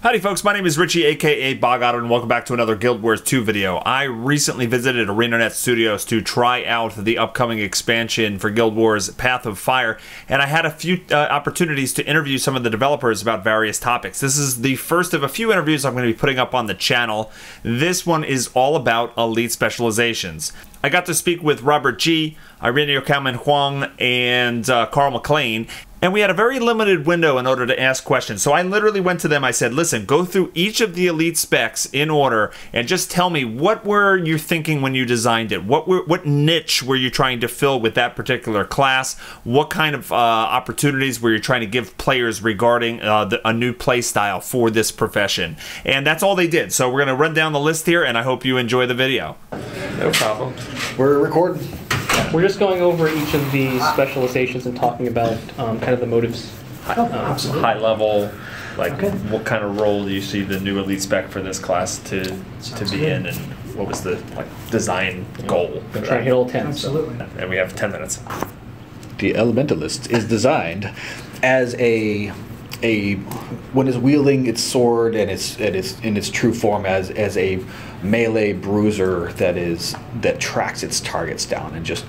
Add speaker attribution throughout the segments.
Speaker 1: Howdy folks, my name is Richie aka Bog Otter and welcome back to another Guild Wars 2 video. I recently visited ArenaNet's studios to try out the upcoming expansion for Guild Wars Path of Fire, and I had a few opportunities to interview some of the developers about various topics. This is the first of a few interviews I'm going to be putting up on the channel. This one is all about elite specializations. I got to speak with Robert G, Irenio Calmon-Huang, and Karl McLain, and we had a very limited window in order to ask questions. So I literally went to them, I said, listen, go through each of the elite specs in order and just tell me, what were you thinking when you designed it? What niche were you trying to fill with that particular class? What kind of opportunities were you trying to give players regarding a new play style for this profession? And that's all they did. So we're going to run down the list here, and I hope you enjoy the video.
Speaker 2: No problem.
Speaker 3: We're recording.
Speaker 2: We're just going over each of the specializations and talking about kind of the motives.
Speaker 1: High level, like what kind of role do you see the new elite spec for this class to be in, and what was the design goal?
Speaker 2: We're trying to hit all 10.
Speaker 4: Absolutely.
Speaker 1: And we have 10 minutes.
Speaker 3: The Elementalist is designed as when it's wielding its sword and it's in its true form as a melee bruiser that tracks its targets down and just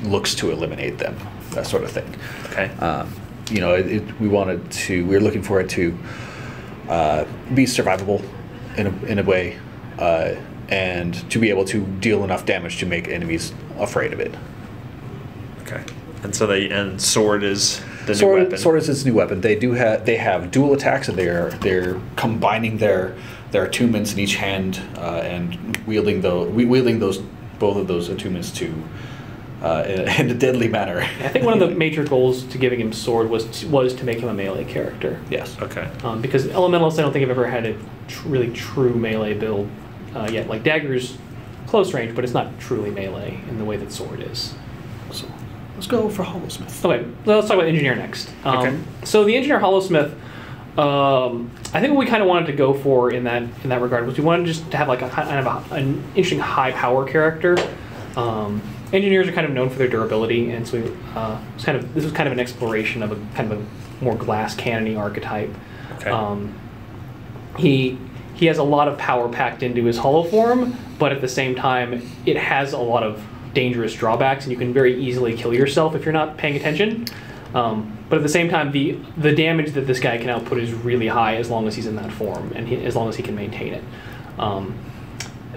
Speaker 3: looks to eliminate them, that sort of thing.
Speaker 1: Okay.
Speaker 3: You know, we were looking for it to be survivable in a way, and to be able to deal enough damage to make enemies afraid of it.
Speaker 1: Okay. And so and sword is the new weapon.
Speaker 3: Sword is its new weapon. They have dual attacks, and they're combining their attunements in each hand and wielding both of those attunements in a deadly manner.
Speaker 2: I think one of the major goals to giving him sword was to make him a melee character.
Speaker 3: Yes.
Speaker 1: Okay.
Speaker 2: Because Elementalist, I don't think I've ever had a really true melee build yet. Like Dagger's close range, but it's not truly melee in the way that sword is.
Speaker 3: So let's go for Hollowsmith.
Speaker 2: Okay, let's talk about Engineer next.
Speaker 1: Okay.
Speaker 2: So the Engineer Hollowsmith, I think what we kind of wanted to go for in that regard was we wanted just to have like an interesting high power character. Engineers are kind of known for their durability, and so this was kind of an exploration of a more glass cannon-y archetype.
Speaker 1: Okay.
Speaker 2: He has a lot of power packed into his hollow form, but at the same time, it has a lot of dangerous drawbacks, and you can very easily kill yourself if you're not paying attention. But at the same time, the damage that this guy can output is really high as long as he's in that form, and as long as he can maintain it.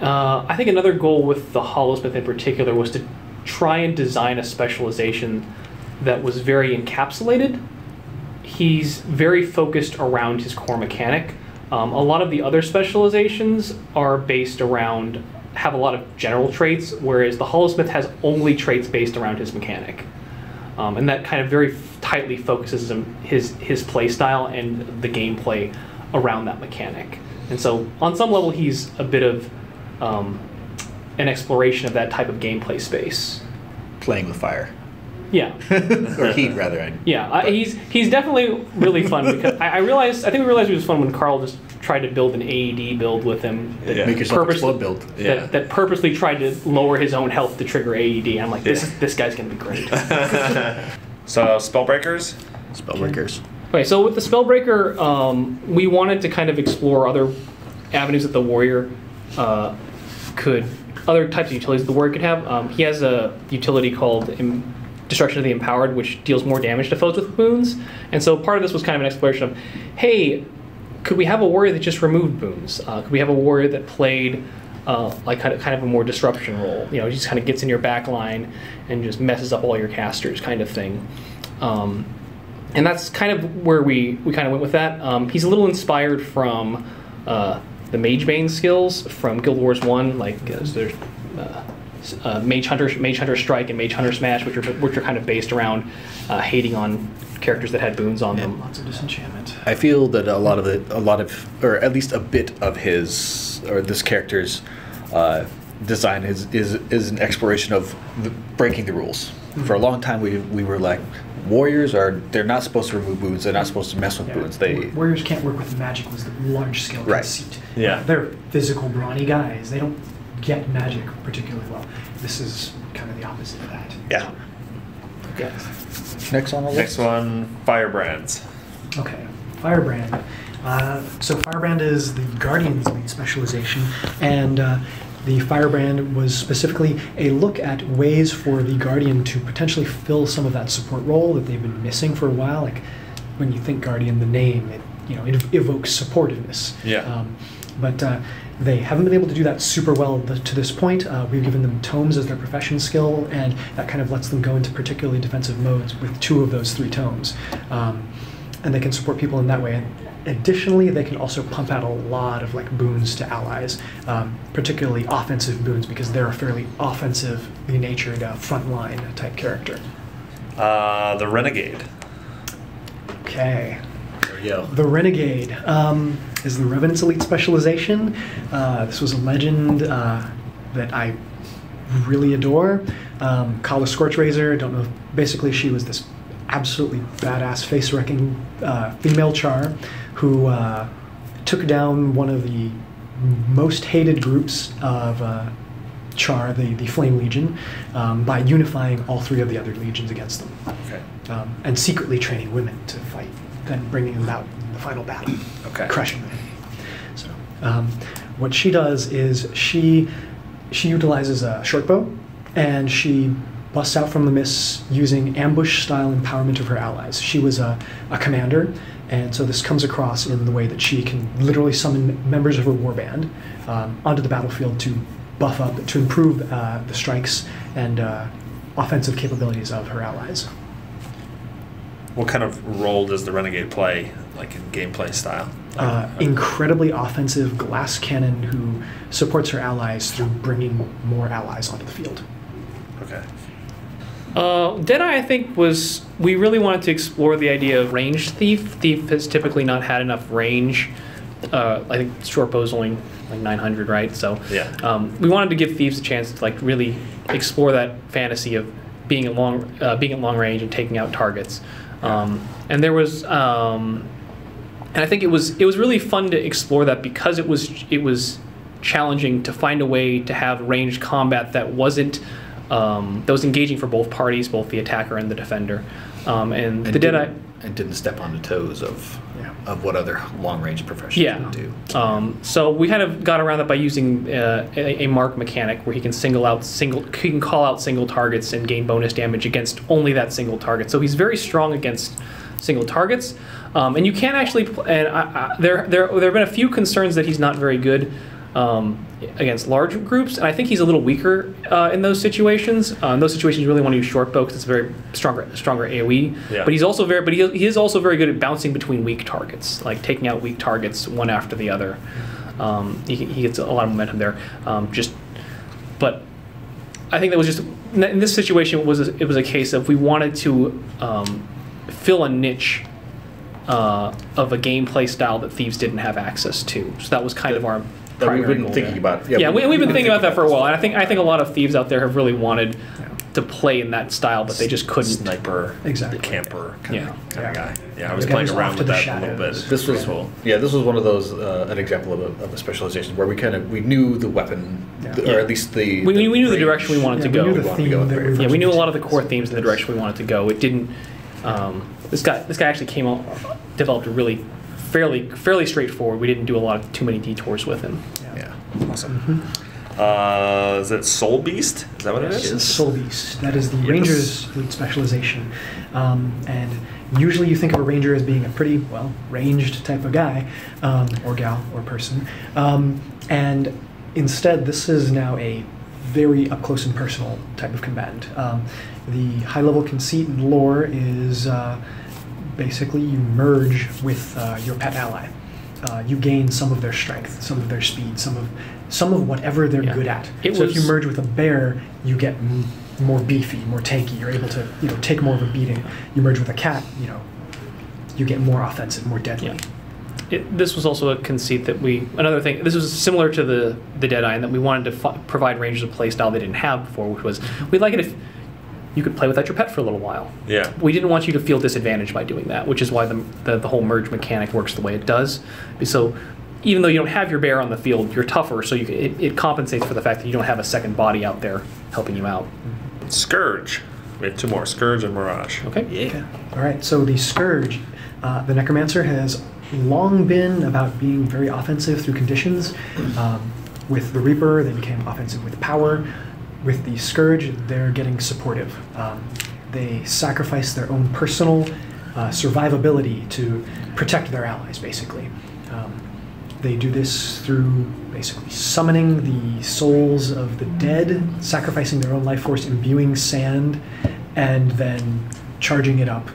Speaker 2: I think another goal with the Hollowsmith in particular was to try and design a specialization that was very encapsulated. He's very focused around his core mechanic. A lot of the other specializations are based around, have a lot of general traits, whereas the Hollowsmith has only traits based around his mechanic. And that kind of very tightly focuses his play style and the gameplay around that mechanic. And so on some level he's a bit of an exploration of that type of gameplay space.
Speaker 3: Playing with fire.
Speaker 2: Yeah.
Speaker 3: Or heat, rather.
Speaker 2: Yeah, he's definitely really fun, because I think we realized it was fun when Karl just tried to build an AED build with him.
Speaker 3: Make yourself explode build.
Speaker 2: That purposely tried to lower his own health to trigger AED. I'm like, this guy's gonna be great.
Speaker 1: So Spellbreakers?
Speaker 3: Spellbreakers.
Speaker 2: Okay, so with the Spellbreaker, we wanted to kind of explore other avenues that the warrior other types of utilities the warrior could have. He has a utility called Destruction of the Empowered, which deals more damage to foes with boons. And so part of this was kind of an exploration of, hey, could we have a warrior that just removed boons? Could we have a warrior that played like kind of a more disruption role? You know, he just kind of gets in your back line and just messes up all your casters, kind of thing. And that's kind of where we kind of went with that. He's a little inspired from the Magebane skills from Guild Wars 1, like there's Mage Hunter Strike and Mage Hunter Smash, which are kind of based around hating on characters that had boons on them.
Speaker 4: Lots of disenchantment.
Speaker 3: I feel that or at least a bit of this character's design is an exploration of breaking the rules. Mm-hmm. For a long time, we were like, warriors they're not supposed to remove boons. They're not supposed to mess with boons.
Speaker 4: Warriors can't work with magic was the large scale conceit.
Speaker 1: Yeah.
Speaker 4: They're physical, brawny guys. They don't get magic particularly well. This is kind of the opposite of that.
Speaker 3: Yeah.
Speaker 4: Okay.
Speaker 3: Next on the list?
Speaker 1: Next one, Firebrands.
Speaker 4: Okay. Firebrand. So Firebrand is the Guardian's lead specialization, and the Firebrand was specifically a look at ways for the Guardian to potentially fill some of that support role that they've been missing for a while. Like when you think Guardian, the name, it evokes supportiveness.
Speaker 1: Yeah.
Speaker 4: But they haven't been able to do that super well to this point. We've given them tomes as their profession skill, and that kind of lets them go into particularly defensive modes with 2 of those 3 tomes. And they can support people in that way. And additionally, they can also pump out a lot of boons to allies, particularly offensive boons, because they're a fairly offensively natured frontline type character.
Speaker 1: The Renegade.
Speaker 4: Okay.
Speaker 3: There we go.
Speaker 4: The Renegade is the Revenant's elite specialization. This was a legend that I really adore. Kala Scorchraiser, don't know. Basically, she was this absolutely badass face-wrecking female Char who took down one of the most hated groups of Char, the Flame Legion, by unifying all 3 of the other legions against them.
Speaker 1: Okay.
Speaker 4: And secretly training women to fight, then bringing them out in the final battle, crushing them. So what she does is she utilizes a shortbow, and she busts out from the mists using ambush-style empowerment of her allies. She was a commander, and so this comes across in the way that she can literally summon members of her warband onto the battlefield to buff up, to improve the strikes and offensive capabilities of her allies.
Speaker 1: What kind of role does the Renegade play, in gameplay style?
Speaker 4: Incredibly offensive glass cannon who supports her allies through bringing more allies onto the field.
Speaker 1: Okay.
Speaker 2: Deadeye, I think, we really wanted to explore the idea of ranged thief. Thief has typically not had enough range. I think short bow's only 900, right? So
Speaker 1: yeah.
Speaker 2: We wanted to give thieves a chance to really explore that fantasy of being at long range and taking out targets. And there was, and I think it was really fun to explore that because it was challenging to find a way to have ranged combat that wasn't that was engaging for both parties, both the attacker and the defender. And the Deadeye
Speaker 3: didn't step on the toes of what other long-range professionals would do.
Speaker 2: So we kind of got around that by using a mark mechanic where he can call out single targets and gain bonus damage against only that single target. So he's very strong against single targets, and you can actually. And there have been a few concerns that he's not very good against large groups, and I think he's a little weaker in those situations. In those situations, you really want to use short bow because it's a very stronger AOE. Yeah. But he is also very good at bouncing between weak targets, like taking out weak targets one after the other. He gets a lot of momentum there. But I think that was just in this situation. It was a case of we wanted to fill a niche of a gameplay style that thieves didn't have access to. So that was kind of our
Speaker 3: that we've been thinking about.
Speaker 2: Yeah, we've been thinking about that for a while, and I think a lot of thieves out there have really wanted to play in that style, but they just couldn't.
Speaker 1: Sniper,
Speaker 4: camper
Speaker 1: kind of guy. Yeah, I was playing around with that a little bit.
Speaker 3: This was cool. Yeah, this was one of those an example of a specialization where we knew the weapon, or at least we
Speaker 2: knew the direction we wanted to go.
Speaker 4: We
Speaker 2: knew a lot of the core themes and the direction we wanted to go. It didn't. This guy actually developed a really fairly straightforward. We didn't do too many detours with him.
Speaker 1: Yeah. Awesome. Mm-hmm. Is it Soul Beast? Is that what it is?
Speaker 4: Soul Beast. That is the Ranger's elite specialization. And usually you think of a Ranger as being a pretty, ranged type of guy, or gal, or person. And instead, this is now a very up-close and personal type of combatant. The high-level conceit and lore is basically you merge with your pet ally. You gain some of their strength, some of their speed, some of whatever they're good at. So if you merge with a bear, you get more beefy, more tanky. You're able to take more of a beating. You merge with a cat, you get more offensive, more deadly.
Speaker 2: Yeah. This was also a conceit that another thing, this was similar to the Deadeye in that we wanted to provide Rangers a play style they didn't have before, which was, we'd like it if you could play without your pet for a little while. Yeah. We didn't want you to feel disadvantaged by doing that, which is why the whole merge mechanic works the way it does. So even though you don't have your bear on the field, you're tougher, so it compensates for the fact that you don't have a second body out there helping you out.
Speaker 1: Scourge. We have 2 more, Scourge and Mirage.
Speaker 2: Okay.
Speaker 4: Yeah. All right, so the Scourge, the Necromancer has long been about being very offensive through conditions. With the Reaper, they became offensive with power. With the Scourge, they're getting supportive. They sacrifice their own personal survivability to protect their allies, basically. They do this through basically summoning the souls of the dead, sacrificing their own life force, imbuing sand, and then charging it up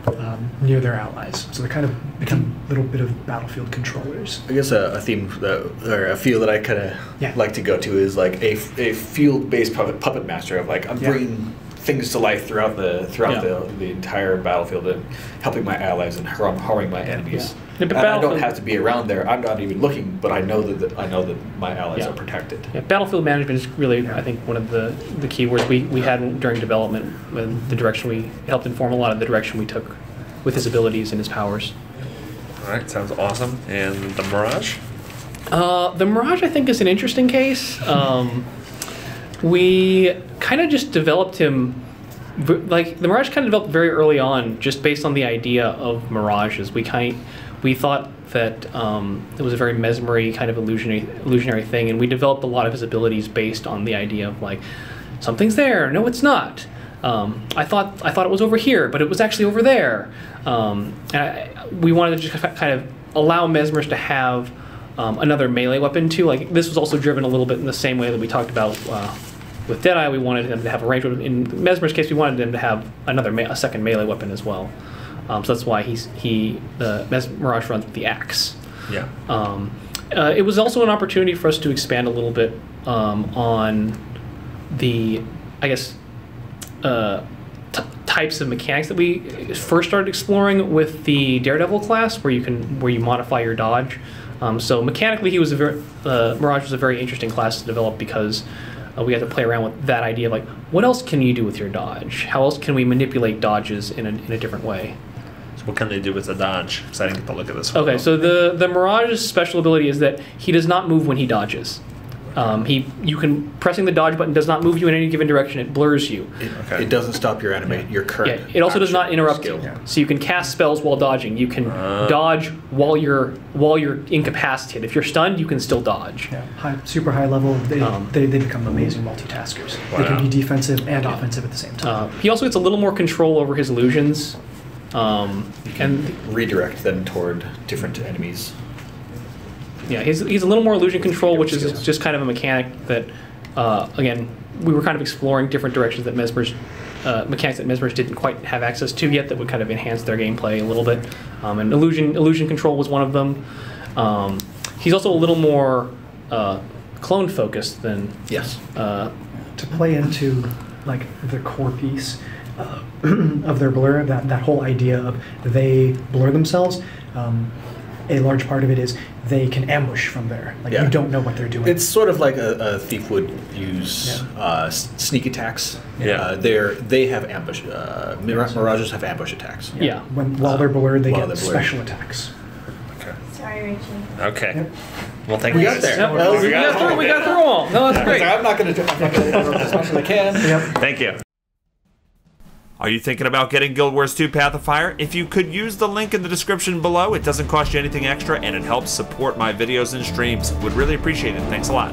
Speaker 4: near their allies. So they kind of become a little bit of battlefield controllers.
Speaker 3: I guess a theme or a feel that I kind of like to go to is like a field-based puppet master of like I'm bringing things to life throughout the entire battlefield and helping my allies and harming my enemies. And I don't have to be around there. I'm not even looking, but I know that my allies are protected.
Speaker 2: Yeah, battlefield management is really, I think, one of the key words we had during development, and the direction we helped inform a lot of the direction we took with his abilities and his powers.
Speaker 1: All right, sounds awesome. And the Mirage?
Speaker 2: The Mirage, I think, is an interesting case. We kind of just developed him, like the Mirage kind of developed very early on, just based on the idea of mirages. We thought that it was a very mesmery kind of illusionary thing, and we developed a lot of his abilities based on the idea of like, something's there, no it's not. I thought it was over here, but it was actually over there. We wanted to just kind of allow Mesmers to have another melee weapon too. Like this was also driven a little bit in the same way that we talked about with Deadeye. We wanted them to have a range weapon. In Mesmer's case, we wanted them to have a second melee weapon as well. So that's why the Mirage runs with the axe.
Speaker 1: Yeah.
Speaker 2: It was also an opportunity for us to expand a little bit on the, I guess, types of mechanics that we first started exploring with the Daredevil class, where you modify your dodge. So mechanically, Mirage was a very interesting class to develop because we had to play around with that idea of like, what else can you do with your dodge? How else can we manipulate dodges in a different way?
Speaker 1: So what can they do with the dodge? Because I didn't get to look at this one.
Speaker 2: Okay, so the Mirage's special ability is that he does not move when he dodges. Pressing the dodge button does not move you in any given direction. It blurs you.
Speaker 3: It doesn't stop your current.
Speaker 2: Yeah, it also does not interrupt
Speaker 3: skill.
Speaker 2: you. So you can cast spells while dodging. You can dodge while you're incapacitated. If you're stunned, you can still dodge.
Speaker 4: Yeah, super high level. They become amazing multitaskers.
Speaker 1: Wow.
Speaker 4: They can be defensive and offensive at the same time.
Speaker 2: He also gets a little more control over his illusions. And
Speaker 3: redirect them toward different enemies.
Speaker 2: Yeah, he's a little more illusion control, which is just kind of a mechanic that, again, we were kind of exploring different directions that mechanics that Mesmers didn't quite have access to yet that would kind of enhance their gameplay a little bit. And illusion control was one of them. He's also a little more clone focused than
Speaker 4: to play into like the core piece of their blur, that whole idea of they blur themselves. A large part of it is they can ambush from there. Like you don't know what they're doing.
Speaker 3: It's sort of like a thief would use sneak attacks. They have ambush. Mirages have ambush attacks.
Speaker 2: Yeah.
Speaker 4: While they're blurred, they get special attacks.
Speaker 1: Okay.
Speaker 5: Sorry, Richie.
Speaker 1: Okay.
Speaker 4: Yep.
Speaker 1: Well, thank
Speaker 3: We
Speaker 1: you.
Speaker 3: got there.
Speaker 2: Yep. We got through them all. No, that's great.
Speaker 3: I'm not going to interrupt as much as I can.
Speaker 4: Yep.
Speaker 1: Thank you. Are you thinking about getting Guild Wars 2 Path of Fire? If you could use the link in the description below, it doesn't cost you anything extra and it helps support my videos and streams. Would really appreciate it. Thanks a lot.